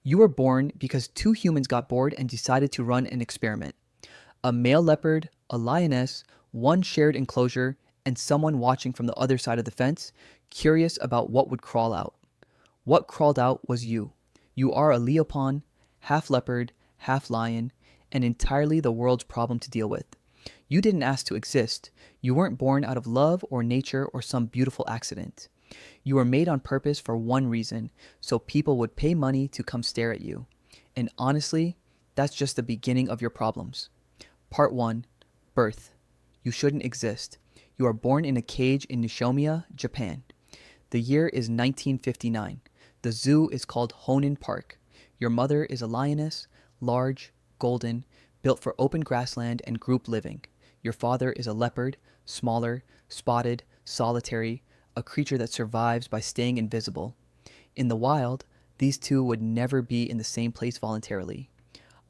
You were born because two humans got bored and decided to run an experiment. A male leopard, a lioness, one shared enclosure, and someone watching from the other side of the fence, curious about what would crawl out. What crawled out was you. You are a Leopon, half leopard, half lion, and entirely the world's problem to deal with. You didn't ask to exist. You weren't born out of love or nature or some beautiful accident. You were made on purpose for one reason, so people would pay money to come stare at you. And honestly, that's just the beginning of your problems. Part 1. Birth. You shouldn't exist. You are born in a cage in Nishomiya, Japan. The year is 1959. The zoo is called Honan Park. Your mother is a lioness, large, golden, built for open grassland and group living. Your father is a leopard, smaller, spotted, solitary, a creature that survives by staying invisible. In the wild, these two would never be in the same place voluntarily.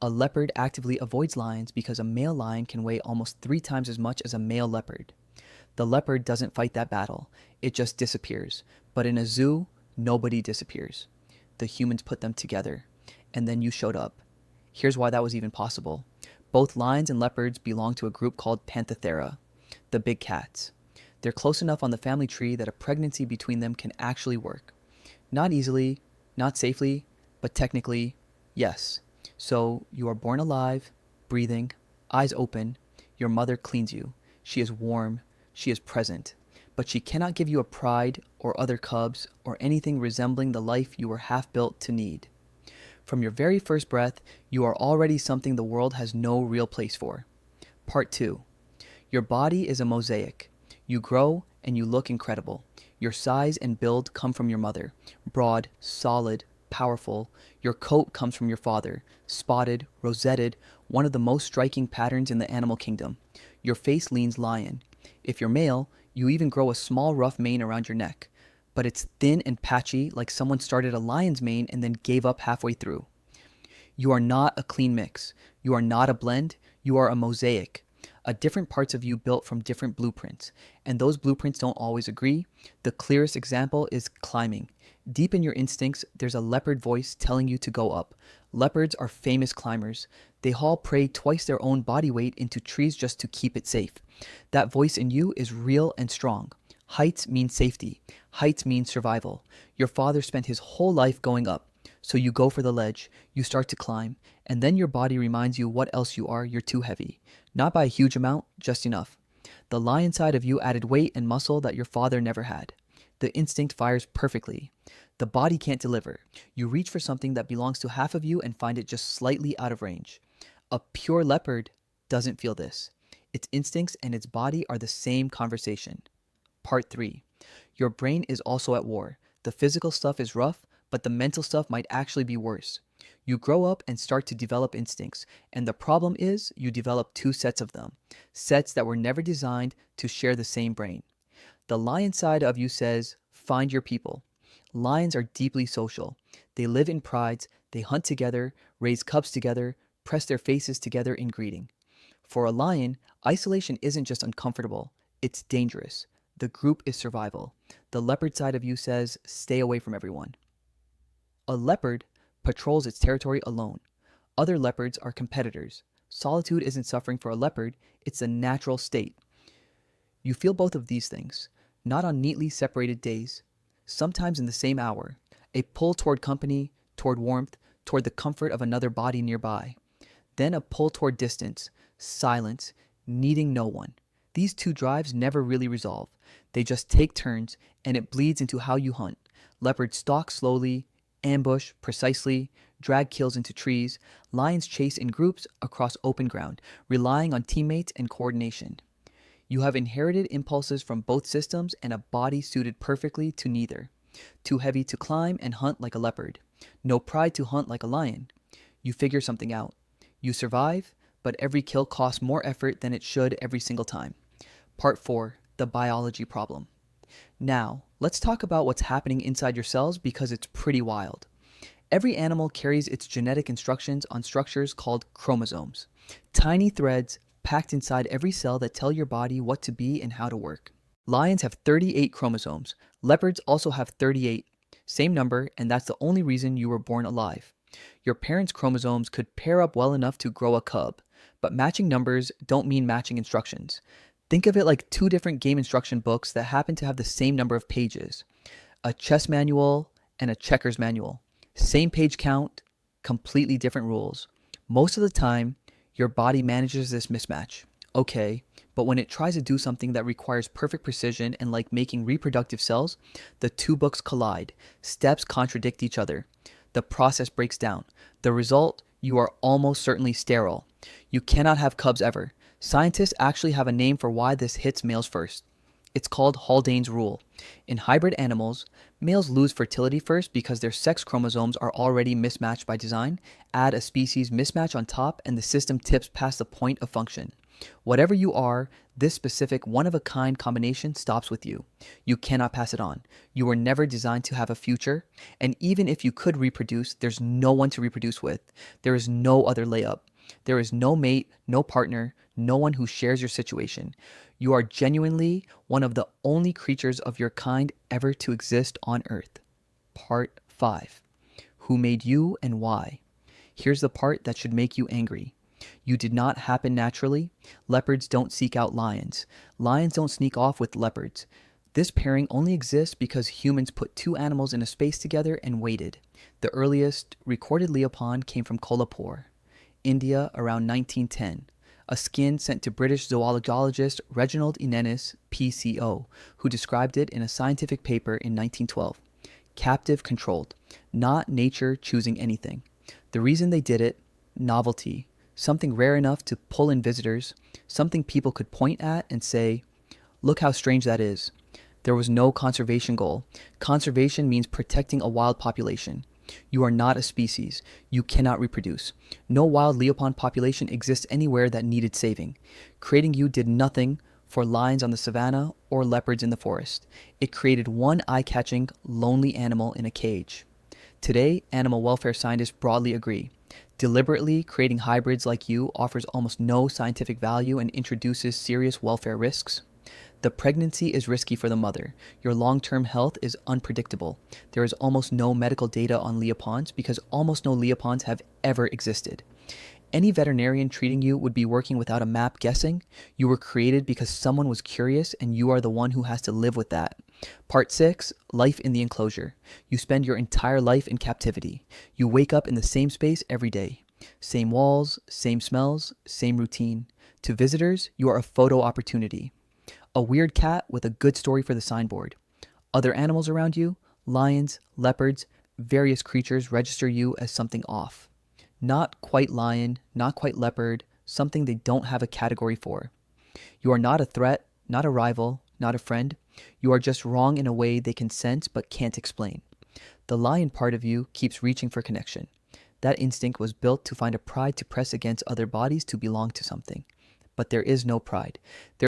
A leopard actively avoids lions because a male lion can weigh almost 3 times as much as a male leopard. The leopard doesn't fight that battle, it just disappears. But in a zoo, nobody disappears. The humans put them together. And then you showed up. Here's why that was even possible. Both lions and leopards belong to a group called Panthera, the big cats. They're close enough on the family tree that a pregnancy between them can actually work. Not easily, not safely, but technically, yes. So you are born alive, breathing, eyes open. Your mother cleans you. She is warm. She is present. But she cannot give you a pride or other cubs or anything resembling the life you were half built to need. From your very first breath, you are already something the world has no real place for. Part 2. Your body is a mosaic. You grow and you look incredible. Your size and build come from your mother. Broad, solid, powerful. Your coat comes from your father. Spotted, rosetted, one of the most striking patterns in the animal kingdom. Your face leans lion. If you're male, you even grow a small rough mane around your neck. But it's thin and patchy, like someone started a lion's mane and then gave up halfway through. You are not a clean mix. You are not a blend. You are a mosaic. Different parts of you built from different blueprints. And those blueprints don't always agree. The clearest example is climbing. Deep in your instincts, there's a leopard voice telling you to go up. Leopards are famous climbers. They haul prey twice their own body weight into trees just to keep it safe. That voice in you is real and strong. Heights mean safety. Heights mean survival. Your father spent his whole life going up. So you go for the ledge, you start to climb, and then your body reminds you what else you are. You're too heavy. Not by a huge amount, just enough. The lion side of you added weight and muscle that your father never had. The instinct fires perfectly. The body can't deliver. You reach for something that belongs to half of you and find it just slightly out of range. A pure leopard doesn't feel this. Its instincts and its body are the same conversation. Part 3. Your brain is also at war. The physical stuff is rough, but the mental stuff might actually be worse. You grow up and start to develop instincts, and the problem is you develop 2 sets of them, sets that were never designed to share the same brain. The lion side of you says, find your people. Lions are deeply social. They live in prides, they hunt together, raise cubs together, press their faces together in greeting. For a lion, isolation isn't just uncomfortable, it's dangerous. The group is survival. The leopard side of you says, stay away from everyone. A leopard patrols its territory alone. Other leopards are competitors. Solitude isn't suffering for a leopard, it's a natural state. You feel both of these things, not on neatly separated days, sometimes in the same hour. A pull toward company, toward warmth, toward the comfort of another body nearby. Then a pull toward distance, silence, needing no one. These 2 drives never really resolve. They just take turns, and it bleeds into how you hunt. Leopards stalk slowly, ambush precisely, drag kills into trees. Lions chase in groups across open ground, relying on teammates and coordination. You have inherited impulses from both systems and a body suited perfectly to neither. Too heavy to climb and hunt like a leopard. No pride to hunt like a lion. You figure something out. You survive, but every kill costs more effort than it should every single time. Part 4. The biology problem. Now, let's talk about what's happening inside your cells because it's pretty wild. Every animal carries its genetic instructions on structures called chromosomes. Tiny threads packed inside every cell that tell your body what to be and how to work. Lions have 38 chromosomes. Leopards also have 38. Same number, and that's the only reason you were born alive. Your parents' chromosomes could pair up well enough to grow a cub, but matching numbers don't mean matching instructions. Think of it like two different game instruction books that happen to have the same number of pages: a chess manual and a checkers manual. Same page count, completely different rules. Most of the time, your body manages this mismatch. Okay, but when it tries to do something that requires perfect precision and like making reproductive cells, the two books collide. Steps contradict each other. The process breaks down. The result, you are almost certainly sterile. You cannot have cubs ever. Scientists actually have a name for why this hits males first. It's called Haldane's rule. In hybrid animals, males lose fertility first because their sex chromosomes are already mismatched by design. Add a species mismatch on top, and the system tips past the point of function. Whatever you are, this specific one-of-a-kind combination stops with you. You cannot pass it on. You were never designed to have a future, and even if you could reproduce, there's no one to reproduce with. There is no other layup. There is no mate, no partner, no one who shares your situation. You are genuinely one of the only creatures of your kind ever to exist on Earth. Part 5. Who made you and why? Here's the part that should make you angry. You did not happen naturally. Leopards don't seek out lions. Lions don't sneak off with leopards. This pairing only exists because humans put two animals in a space together and waited. The earliest recorded Leopon came from Kolhapur, India, around 1910. A skin sent to British zoologist Reginald Inennis, PCO, who described it in a scientific paper in 1912. Captive controlled, not nature choosing anything. The reason they did it: novelty. Something rare enough to pull in visitors, something people could point at and say, "Look how strange that is." There was no conservation goal. Conservation means protecting a wild population. You are not a species. You cannot reproduce. No wild Leopon population exists anywhere that needed saving. Creating you did nothing for lions on the savannah or leopards in the forest. It created one eye-catching, lonely animal in a cage. Today, animal welfare scientists broadly agree. Deliberately creating hybrids like you offers almost no scientific value and introduces serious welfare risks. The pregnancy is risky for the mother. Your long-term health is unpredictable. There is almost no medical data on Leopons because almost no Leopons have ever existed. Any veterinarian treating you would be working without a map guessing. You were created because someone was curious, and you are the one who has to live with that. Part 6, life in the enclosure. You spend your entire life in captivity. You wake up in the same space every day. Same walls, same smells, same routine. To visitors, you are a photo opportunity. A weird cat with a good story for the signboard. Other animals around you, lions, leopards, various creatures register you as something off. Not quite lion, not quite leopard, something they don't have a category for. You are not a threat, not a rival, not a friend. You are just wrong in a way they can sense but can't explain. The lion part of you keeps reaching for connection. That instinct was built to find a pride to press against other bodies to belong to something. But there is no pride. There